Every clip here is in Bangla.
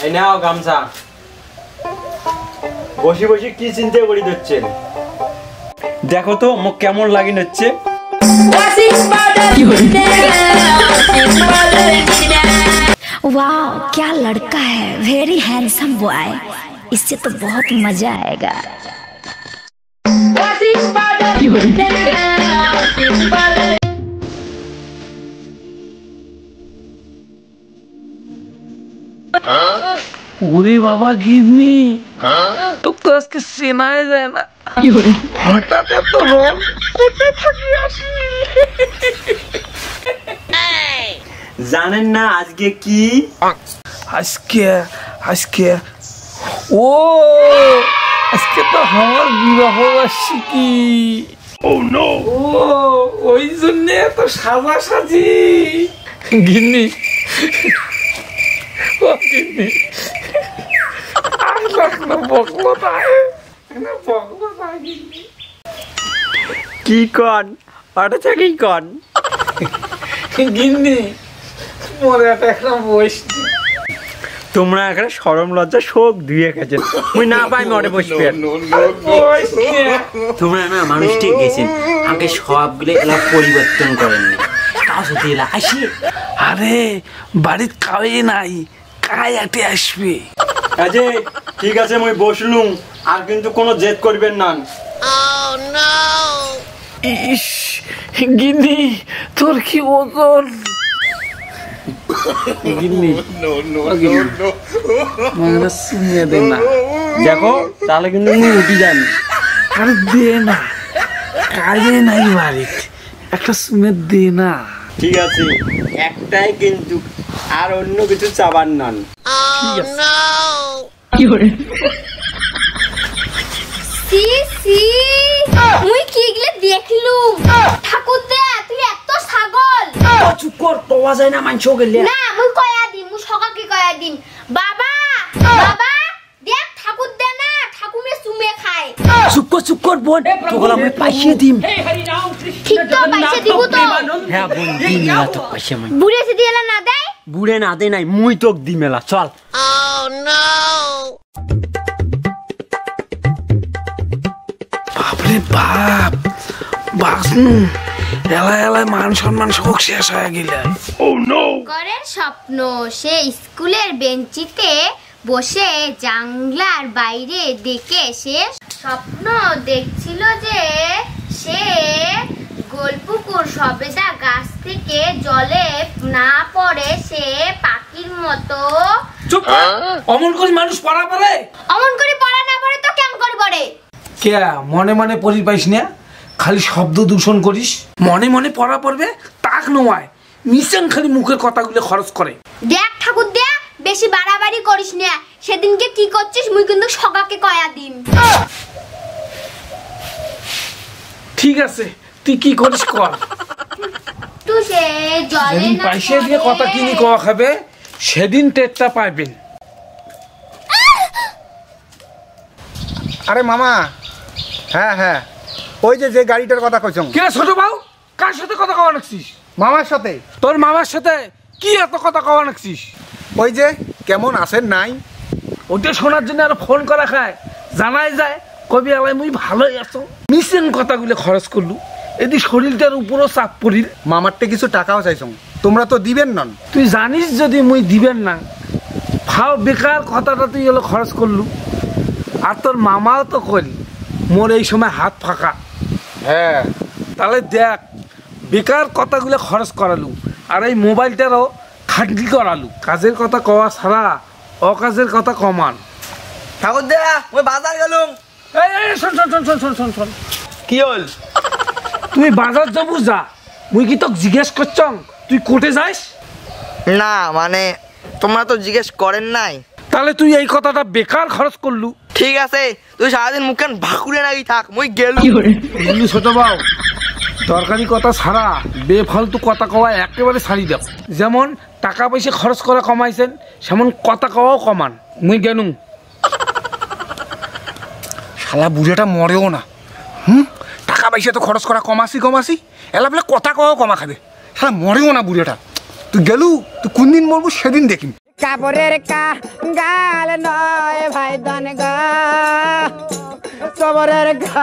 এই নাও গামছা। বসে বসে কি চিন্তা করি দিচ্ছেন? দেখো তো মুখ কেমন লাগি হচ্ছে। वाह क्या लड़का है, वेरी हैंडसम बॉय, इससे तो बहुत मजा आएगा। ওরে বাবা গিন্নি, তোর তো আজকে চেনাই যায় না। হঠাৎ এত রং কোথায় থাকি আসি? জানেন না আজকে কি? আজকে আজকে ও আজকে তো আমার বিবাহ বার্ষিকী। ও নো, ও ওই জন্য এত সাজা সাজি। গিন্নি ও গিন্নি কি কন ওটা থেকে কন গিন্নি মোরে একটা বয়স তোমরা এখানে শরম লজ্জা শোক ধুয়ে গেছেন। মুই না পাই মরে বসবে। তোমরা না মানুষ ঠিক গেছেন, আমাকে সবগুলো এলা পরিবর্তন করেননি। কাউ সাথে এলা আসি। আরে বাড়ির কাউই নাই, কাই আটে আসবে। আজে ঠিক আছে মুই বসলুম, আর কিন্তু কোনো জেদ করবেন না। ইস গিন্নি তোর কি ওজন? দেখো তাহলে কিন্তু উঠি যান। আরে দে না, কাজে নাই বাড়িতে, একটা সুমের দে না। ঠিক আছে একটাই কিন্তু, আর অন্য কিছু চাবার নান। ঠিক আছে। সি সি মুই কি গলে দেখলু ঠাকুর দে তুই এত ছাগল। চুপ কর, পাওয়া যায় না মাংস গেলে। না মুই কয়া দিম, মুই সকাকে কয়া দিম। বাবা বাবা দেখ ঠাকুর দে না, ঠাকুমে সুমে খায়। চুপ কর বোন, তোগুলা আমি পাইছে দিম। ঠিক তো পয়সা দিব তো। হ্যাঁ বোন দিম না তো পয়সা। মই বুড়ে সে দিলা না দেয়, বুড়ে না দে নাই, মুই তোক দিমেলা চল। বাপরে বাপ, বাসনু এলা এলা মান সম্মান সব শেষ হয়ে গেল। ও নো, করের স্বপ্ন সে স্কুলের বেঞ্চিতে বসে জানলার বাইরে দেখে সে স্বপ্ন দেখছিল যে সে গোলপুকুর সবেদা গাছ থেকে জলে না পড়ে সে পাখির মতো। চুপ কর, অমন করে মানুষ পড়া পড়ে? অমন করে পড়া না পড়ে তো কেমন করে পড়ে? কে মনে মনে পড়ি পাইস না, খালি শব্দ দূষণ করিস। মনে মনে পড়া পড়বে তাক নয়, মিশন খালি মুখের কথাগুলো খরচ করে। দেখ ঠাকুর দে বেশি বাড়াবাড়ি করিস না, সেদিনকে কি করছিস মুই কিন্তু সকাকে কয়া দিম। ঠিক আছে তুই কি করিস কর। তুই সে জলে না পয়সা দিয়ে কথা কিনি কওয়া খাবে, সেদিন টেটটা পাইবেন। আরে মামা, হ্যাঁ হ্যাঁ ওই যে যে গাড়িটার কথা কইছ। কে ছোট বাবু, কার সাথে কথা কওয়া নাকছিস? মামার সাথে। তোর মামার সাথে কি এত কথা কওয়া নাকছিস? ওই যে কেমন আছেন নাই ওটা শোনার জন্য আর ফোন করা খায়, জানাই যায় কবি আলাই মুই ভালোই আছো। মিশন কথাগুলো খরচ করলু, এদি শরীরটার উপরও চাপ পড়িল। মামারতে কিছু টাকাও চাইছ, তোমরা তো দিবেন নন। তুই জানিস যদি মুই দিবেন না, ফাও বেকার কথাটা তুই এলো খরচ করলু। আর তোর মামাও তো করি মোর এই সময় হাত ফাঁকা। হ্যাঁ তাহলে দেখ বেকার কথাগুলো খরচ করালু, আর এই মোবাইলটারও খাটনি করালু। কাজের কথা কওয়া ছাড়া অকাজের কথা কমান। ঠাকুর দে ওই বাজার গেলুম। এই শোন শোন শোন শোন শোন শোন শোন, কি হল? তুই বাজার যাবো যা, মুই কি তোকে জিজ্ঞেস করছং তুই কোটে যাইস? না মানে তোমরা তো জিজ্ঞেস করেন নাই। তাহলে তুই এই কথাটা বেকার খরচ করলু। ঠিক আছে তুই সারাদিন মুখ কান ভাকুরে নাকি থাক, মুই গেলুম। বুঝলি ছোট বাবু, দরকারি কথা ছাড়া বেফালতু কথা কওয়া একেবারে ছাড়ি দাও। যেমন টাকা পয়সা খরচ করা কমাইছেন, সেমন কথা কওয়াও কমান। মুই গেলুম। শালা বুড়েটা মরেও না। টাকা পয়সা তো খরচ করা কমাসি এলা বলে কথা কওয়াও কমা খাবে। শালা মরেও না বুড়েটা। তুই গেলু, তুই কোন দিন মরবো সেদিন দেখিম। কাপড়ের গাল নয় ভাই দান গা সবরের গা।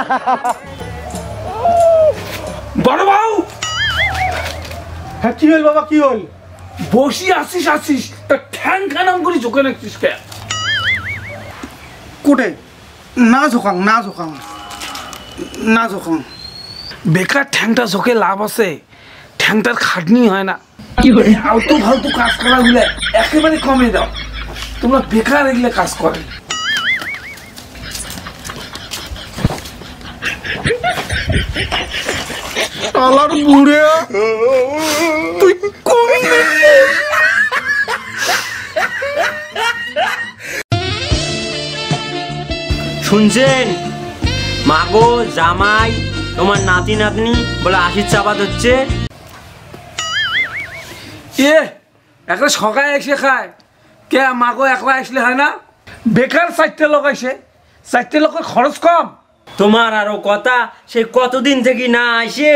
বড় বউ, হ্যাঁ কি হল বাবা, কি হল? বসি আসিস তা ঠ্যাং খানাম করে ঝোঁকে রাখছিস কে? কোটে না ঝোকাং বেকার ঠ্যাংটা ঝোঁকে লাভ আছে, ঠ্যাংটার খাটনি হয় না। আলতু ফালতু কাজ করা গুলো একেবারে কমে দাও, তোমরা বেকার এগুলো কাজ করে। শালার বুড়ে তুই কমে শুনছেন? মাগো জামাই তোমার নাতি নাতনি বলে আশির চাপাত হচ্ছে। একটা সকালে এসে খায় কে? মাগো একলা আসলে হয় না? বেকার 4টে লোক আসে, 4টে লোকের খরচ কম। তোমার আরো কথা, সে কতদিন থেকে না আসে।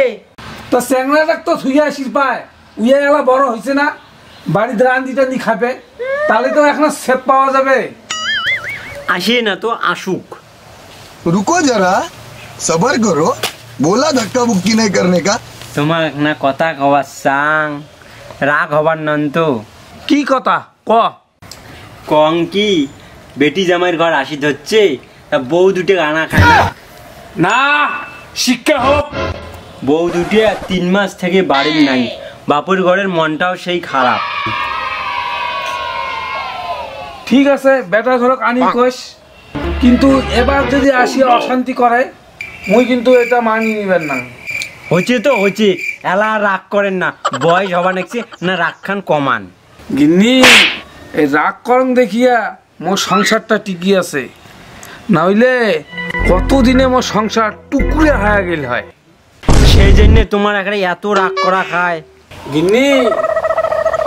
তো চ্যাংড়াটা তো থুয়ে আসিস পায়, উইয়া এলা বড় হয়েছে না, বাড়িতে রান্দি টান্দি খাবে, তাহলে তো এখন সেট পাওয়া যাবে। আসে না তো আসুক। रुको जरा सबर करो, बोला धक्का मुक्की नहीं करने का। তোমার না কথা কবার চাং, রাগ হবার নন তো। কি কথা ক? কং কি বেটি জামাইয়ের ঘর আসি ধরছে, তা বউ দুটে গানা খায় না? না, শিক্ষা হোক। বউ দুটে 3 মাস থেকে বাড়ির নাই, বাপুর ঘরের মনটাও সেই খারাপ। ঠিক আছে, বেটা ধরক আনি কইস, কিন্তু এবার যদি আসি অশান্তি করে মুই কিন্তু এটা মানি নিবেন না। হচ্ছে তো হচ্ছে, এলা রাগ করেন না, বয়স হবার নাকছে না, রাগ খান কমান। গিন্নি, এই রাগ করং দেখিয়া মোর সংসারটা টিকি আছে, নইলে কতদিনে মোর সংসার টুকরে হয়ে গেল হয়। সেই জন্য তোমার এখানে এত রাগ করা খায়। গিন্নি,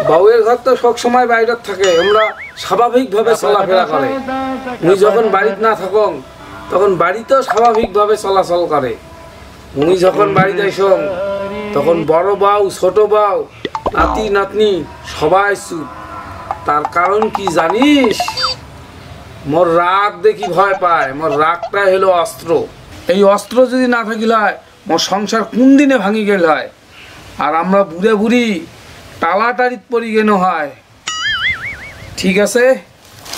বউয়ের ঘর তো সব সময় বাইরে থাকে, আমরা স্বাভাবিকভাবে চলাফেরা করে। মুই যখন বাড়িতে না থাকং তখন বাড়িতেও স্বাভাবিকভাবে চলাচল করে। মুই যখন বাড়িতে আইসং তখন বড় বউ, ছোট বউ, নাতি নাতনি সবাই চুপ। তার কারণ কি জানিস? মোর রাগ দেখি ভয় পায়। মোর রাগটা হলো অস্ত্র। এই অস্ত্র যদি না থাকিল হয় মোর সংসার কোন দিনে ভাঙি গেল হয়। আর আমরা বুড়ে বুড়ি টালাটারিত পরি গেন হয়। ঠিক আছে,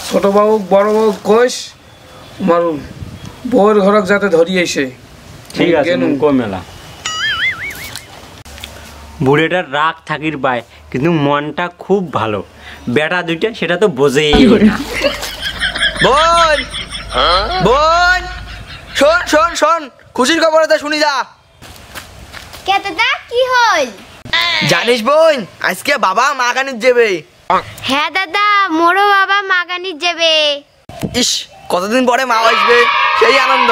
ছোট বাবু বড় বাবু কইস আমার বউয়ের ঘরক যাতে ধরি এসে। ঠিক আছে মেলা। বুড়েটার রাগ থাকির পায়, কিন্তু মনটা খুব ভালো। বেটা দুইটা সেটা তো বোঝেই না। বোন বোন শোন শোন শোন, খুশির খবর আছে শুনি যা। কে দাদা, কি হল? জানিস বোন, আজকে বাবা মাগানির যাবে। হ্যাঁ দাদা, মোরও বাবা মাগানির যাবে। ইস, কতদিন পরে মা আসবে, সেই আনন্দ।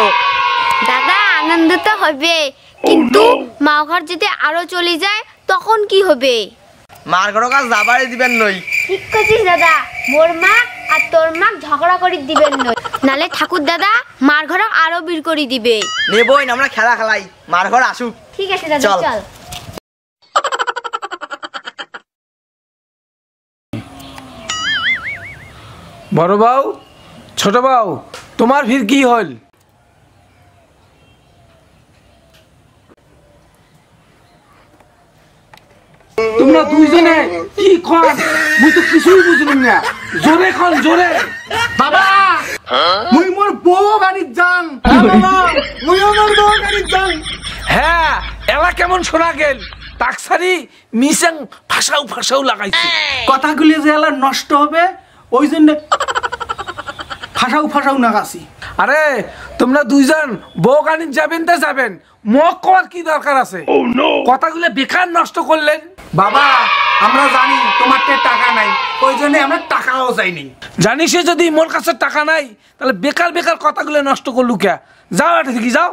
দাদা আনন্দ তো হবে, কিন্তু মা ঘর যদি আরো চলে যায় তখন কি হবে? মার ঘর কাজ যাবারই দিবেন নই। ঠিক করছিস দাদা, মোর মা আর তোর মা ঝগড়া করে দিবেন নই, নালে ঠাকুর দাদা মার ঘর আরো বীর করে দিবে। নে বোন, আমরা খেলা খেলাই, মার ঘর আসুক। ঠিক আছে দাদা, চল। চল। বড় বউ, ছোট বউ, তোমার ভিড় কি হল? তোমরা দুইজনে কি কর? মুই তো কিছুই বুঝলাম না। জোরে খন, জোরে। বাবা মুই মোর বউ গাড়ির যাং। মুই আমার বউ গাড়ির যাং। হ্যাঁ, এলা কেমন শোনা গেল? তাকসারি মিসাং ফাঁসাও ফাঁসাও লাগাইছে। কথাগুলি যে এলা নষ্ট হবে ওই জন্য ফাঁসাও নাগাছি। আরে তোমরা দুইজন বউ গাড়ি যাবেন তা যাবেন, মক করার কি দরকার আছে? কথাগুলো বেকার নষ্ট করলেন। বাবা আমরা জানি তোমার টাকা নাই, ওই জন্য আমরা টাকাও চাইনি। জানিস যদি মোর কাছে টাকা নাই, তাহলে বেকার বেকার কথাগুলো নষ্ট করলু কে? যাও এটা থেকে যাও।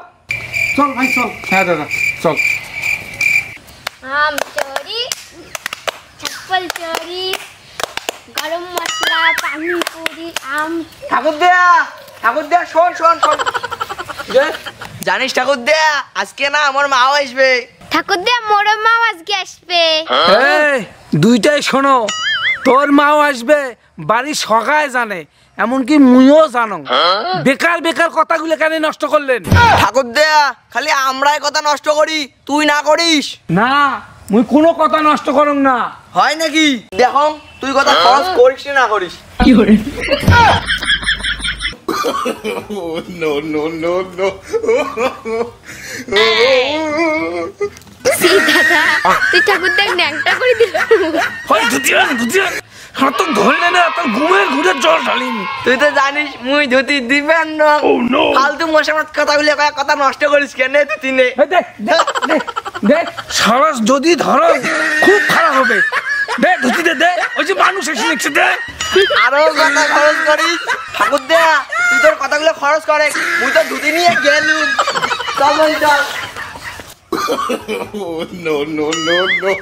চল ভাই চল। হ্যাঁ দাদা চল। আম চোরি, চপ্পল চোরি, গরম মশলা, পানিপুরি, আম। ঠাকুর দেয়া শোন শোন শোন। জানিস ঠাকুর দেয়া, আজকে না আমার মাও আসবে। ঠাকুর দা, মোর মাও আজকে আসবে। এই দুইটাই শোনো, তোর মাও আসবে বাড়ির সগায় জানে, এমনকি মুইও জানো। বেকার বেকার কথাগুলো কেন নষ্ট করলেন? ঠাকুর দেয়া খালি আমরাই কথা নষ্ট করি, তুই না করিস। না, মুই কোনো কথা নষ্ট করং না। হয় নাকি? দেখো তুই কথা খরচ করিস না করিস। দাদা তুই ঠাকুর দেখ ন্যাংটা করে দিল। হয় ধুতিয়ান ধুতিয়ান, হাত তো ধরলে না, তোর ঘুমের ঘুরে জল ঢালিন। তুই তো জানিস মুই ধুতি দিবেন না। ফালতু মশামাত কথাগুলো কথা নষ্ট করিস কেন? ধুতি নে। দেখ দেখ দেখ দেখ, সারাস যদি ধরো খুব খারাপ হবে। দে ধুতি দে, দে ওই যে মানুষ এসে নিচ্ছে, দে। আরো কথা খরচ করিস। ঠাকুর দেয়া তুই তোর কথাগুলো খরচ করে, মুই তো ধুতি নিয়ে গেলুম। চল বল চল। No, no, no, no.